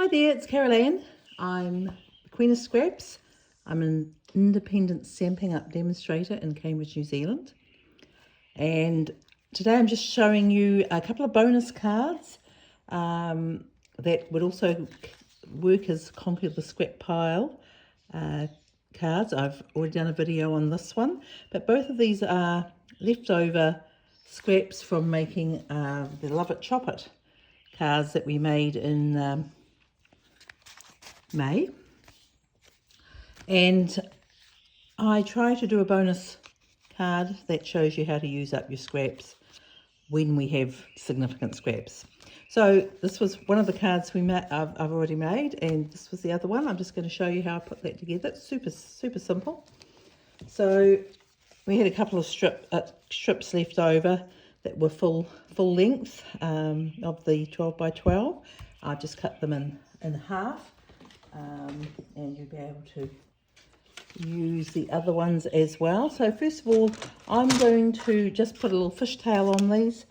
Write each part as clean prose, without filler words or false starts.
Hi there, it's Carol Ann. I'm the Queen of Scraps. I'm an independent Stampin' Up demonstrator in Cambridge, New Zealand. And today I'm just showing you a couple of bonus cards that would also work as Conquer the Scrap Pile cards. I've already done a video on this one, but both of these are leftover scraps from making the Love It Chop It cards that we made in May. And I try to do a bonus card that shows you how to use up your scraps when we have significant scraps. So this was one of the cards I've already made, and this was the other one. I'm just going to show you how I put that together. It's super simple. So we had a couple of strips left over that were full length of the 12 by 12. I just cut them in half, and you'll be able to use the other ones as well. So first of all, I'm going to just put a little fishtail on these.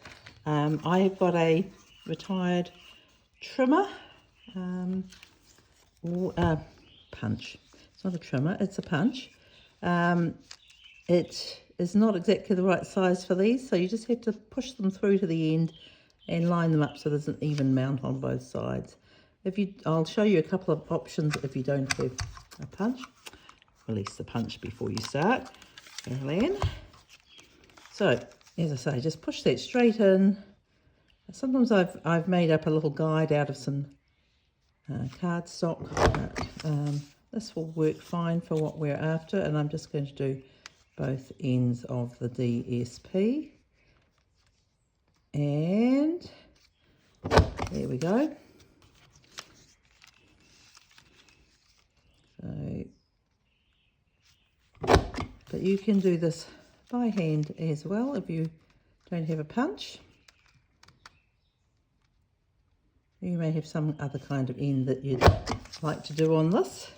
I have got a retired trimmer, or a punch. It's not a trimmer, it's a punch. It is not exactly the right size for these, so you just have to push them through to the end and line them up so there's an even mount on both sides. I'll show you a couple of options if you don't have a punch. Release the punch before you start, Caroline. So, as I say, just push that straight in. Sometimes I've made up a little guide out of some cardstock, but this will work fine for what we're after, and I'm just going to do both ends of the DSP. And there we go. So, but you can do this by hand as well if you don't have a punch. You may have some other kind of end that you'd like to do on this.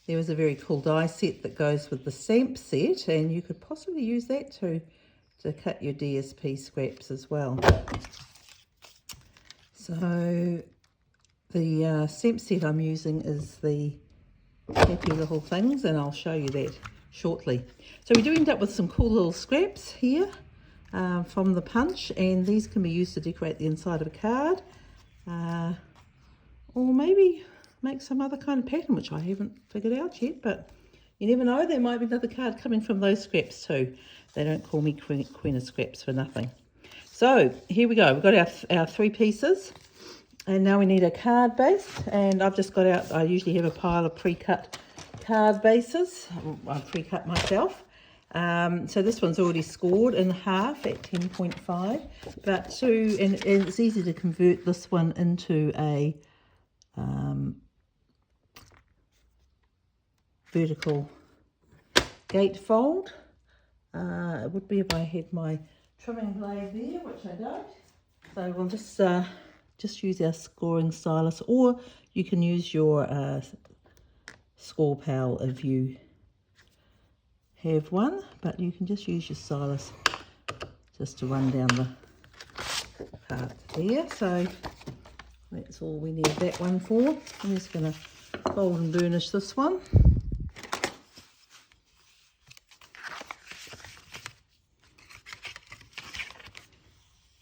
There was a very cool die set that goes with the stamp set, and you could possibly use that to cut your DSP scraps as well. So the stamp set I'm using is the Happy Little Things, and I'll show you that shortly. So we do end up with some cool little scraps here from the punch, and these can be used to decorate the inside of a card, or maybe make some other kind of pattern, which I haven't figured out yet, but you never know, there might be another card coming from those scraps too. They don't call me Queen of Scraps for nothing. So here we go, we've got our three pieces, and now we need a card base, and I've just got out, I usually have a pile of pre-cut card bases. I pre-cut myself. So this one's already scored in half at 10.5, but and it's easy to convert this one into a vertical gatefold. It would be if I had my trimming blade there, which I don't. So we'll just use our scoring stylus, or you can use your score pal if you have one, but you can just use your stylus just to run down the part there. So that's all we need that one for. I'm just going to fold and burnish this one.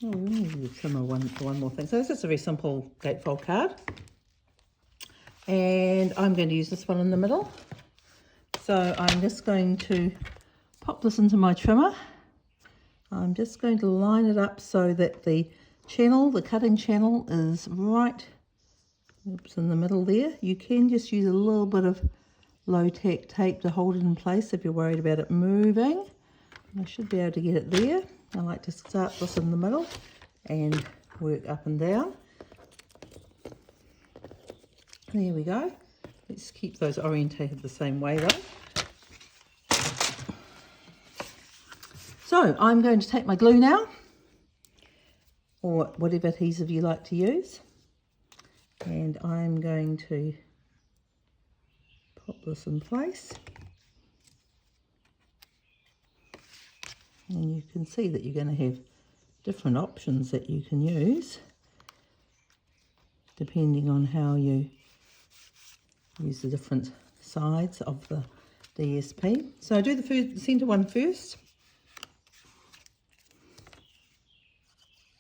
Oh, we need to trim one more thing. So this is a very simple gatefold card, and I'm going to use this one in the middle. So I'm just going to pop this into my trimmer. I'm just going to line it up so that the cutting channel is right in the middle there. You can just use a little bit of low-tack tape to hold it in place if you're worried about it moving. I should be able to get it there. I like to start this in the middle and work up and down. There we go. Let's keep those orientated the same way though. So I'm going to take my glue now, or whatever adhesive you like to use, and I'm going to pop this in place. And you can see that you're going to have different options that you can use. depending on how you use the different sides of the DSP. So I do the centre one first,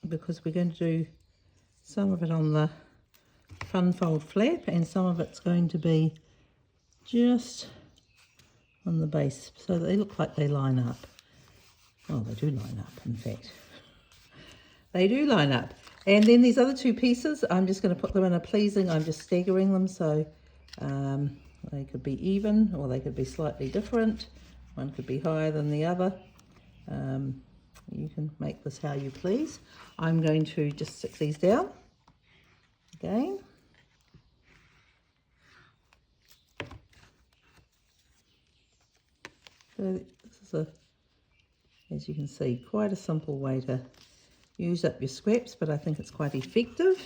because we're going to do some of it on the fun fold flap and some of it's going to be just on the base, so they look like they line up. Well, they do line up, in fact. They do line up. And then these other two pieces, I'm just going to put them in a pleasing, I'm just staggering them, so they could be even or they could be slightly different. One could be higher than the other. You can make this how you please. I'm going to just stick these down again. So this is as you can see, quite a simple way to use up your scraps, but I think it's quite effective,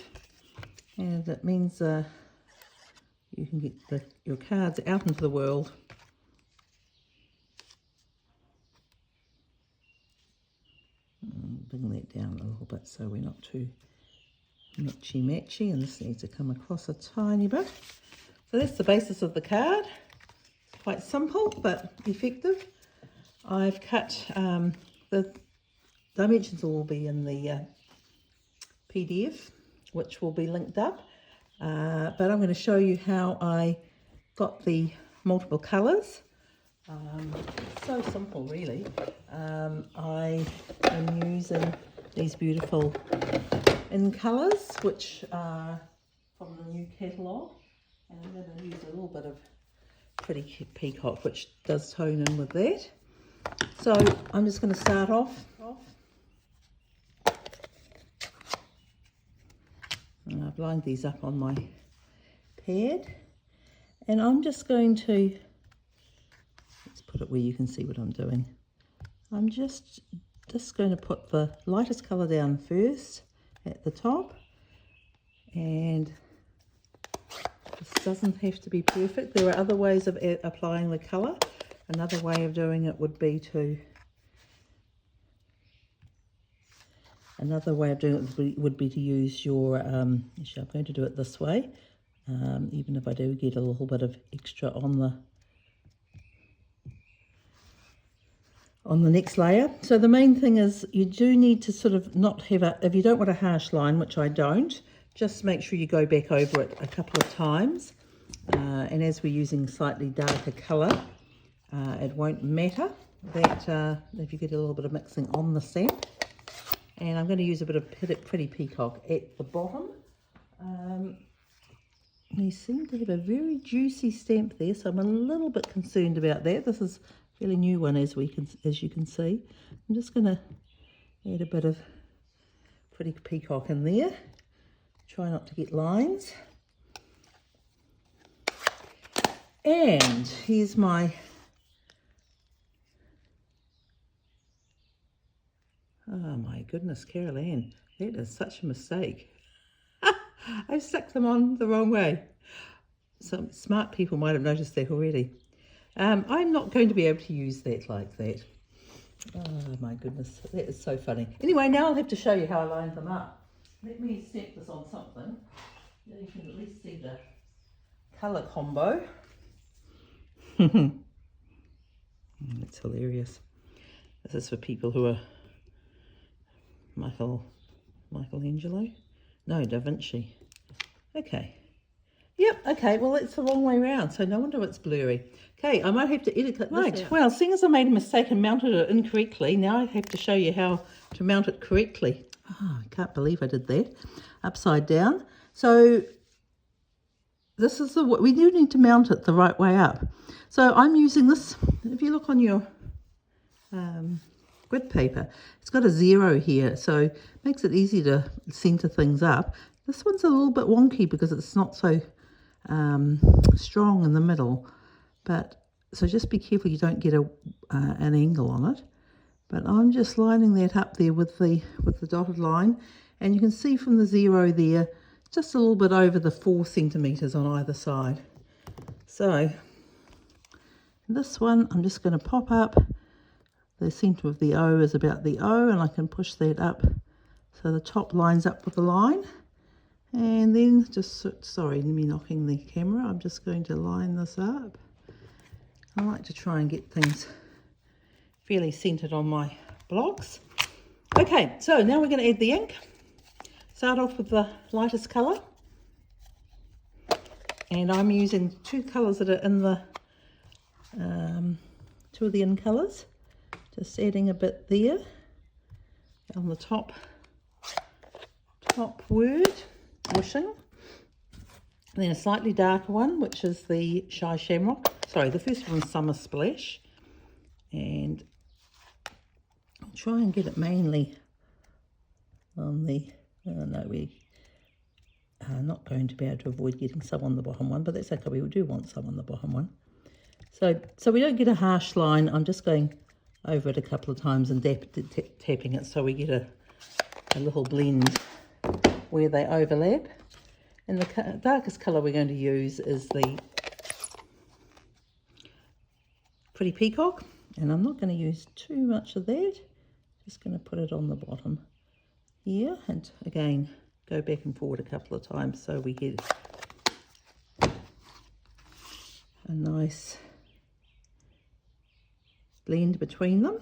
and it means you can get your cards out into the world. Bring that down a little bit so we're not too matchy, and this needs to come across a tiny bit. So that's the basis of the card. Quite simple but effective. I've cut the dimensions will be in the PDF, which will be linked up, but I'm going to show you how I got the multiple colours. So simple, really. I am using these beautiful in colours, which are from the new catalogue, and I'm going to use a little bit of Pretty Peacock, which does tone in with that. So I'm just going to start off. And I've lined these up on my pad, and I'm just going to, let's put it where you can see what I'm doing. I'm just going to put the lightest colour down first at the top, and this doesn't have to be perfect. There are other ways of applying the colour. Another way of doing it would be to, use your, actually I'm going to do it this way, even if I do get a little bit of extra on the next layer. So the main thing is you do need to sort of not have if you don't want a harsh line, which I don't, just make sure you go back over it a couple of times. And as we're using slightly darker colour, it won't matter that if you get a little bit of mixing on the stamp. And I'm going to use a bit of Pretty Peacock at the bottom. They seem to have a very juicy stamp there, so I'm a little bit concerned about that. This is a fairly new one, as you can see. I'm just going to add a bit of Pretty Peacock in there. Try not to get lines. And here's my oh my goodness, Carol Ann, that is such a mistake. I stuck them on the wrong way. Some smart people might have noticed that already. I'm not going to be able to use that like that. Oh my goodness, that is so funny. Anyway, now I'll have to show you how I lined them up. Let me stamp this on something. You can at least see the colour combo. That's hilarious. This is for people who are Michelangelo? No, Da Vinci. Okay. Yep, okay, well it's the wrong way around, so no wonder it's blurry. Okay, I might have to edit it. Right, well, seeing as I made a mistake and mounted it incorrectly, now I have to show you how to mount it correctly. Oh, I can't believe I did that. Upside down. So this is we do need to mount it the right way up. So I'm using this, if you look on your grid paper, it's got a 0 here, so it makes it easy to centre things up. This one's a little bit wonky because it's not so strong in the middle, but so just be careful you don't get an angle on it. But I'm just lining that up there with the dotted line, and you can see from the 0 there, just a little bit over the 4 centimetres on either side. So this one I'm just going to pop up. The centre of the O is about the O, and I can push that up so the top lines up with the line. And then just, sorry, me knocking the camera, I'm just going to line this up. I like to try and get things fairly centered on my blocks. Okay, so now we're going to add the ink. Start off with the lightest colour. And I'm using two colours that are in the, two of the in colours. Just adding a bit there on the top word, wishing. And then a slightly darker one, which is the Shy Shamrock. Sorry, the first one's Summer Splash. And I'll try and get it mainly on the, no, we are not going to be able to avoid getting some on the bottom one, but that's okay, we do want some on the bottom one. So we don't get a harsh line. I'm just going over it a couple of times and tapping it so we get a little blend where they overlap. And the darkest colour we're going to use is the Pretty Peacock, and I'm not going to use too much of that. Just going to put it on the bottom here, and again go back and forward a couple of times so we get a nice blend between them.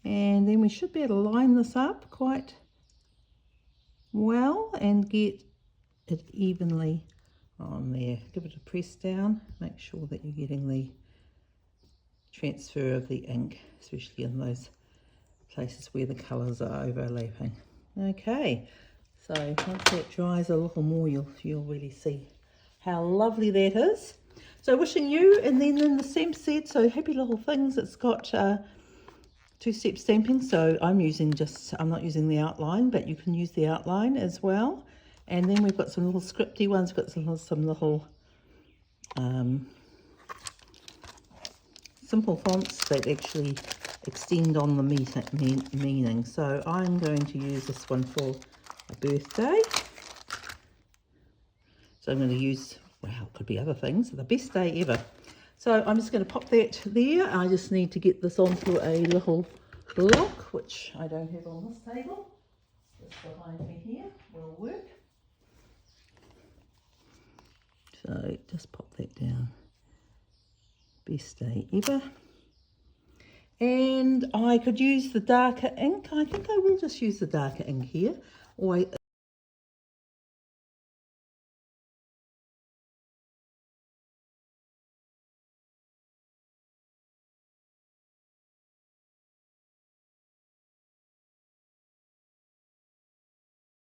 And then we should be able to line this up quite well and get it evenly on there. Give it a press down, make sure that you're getting the transfer of the ink, especially in those places where the colours are overlapping. Okay, so once that dries a little more, you'll really see how lovely that is. So wishing you, and then in the stamp set, so Happy Little Things, it's got two-step stamping, so I'm not using the outline, but you can use the outline as well. And then we've got some little scripty ones, we've got some little simple fonts that actually extend on the meaning. So I'm going to use this one for a birthday. So I'm going to use, wow, it could be other things, the best day ever. So I'm just going to pop that there. I just need to get this onto a little block, which I don't have on this table. Just behind me here will work. So just pop that down. Best day ever. And I could use the darker ink. I think I will just use the darker ink here. Or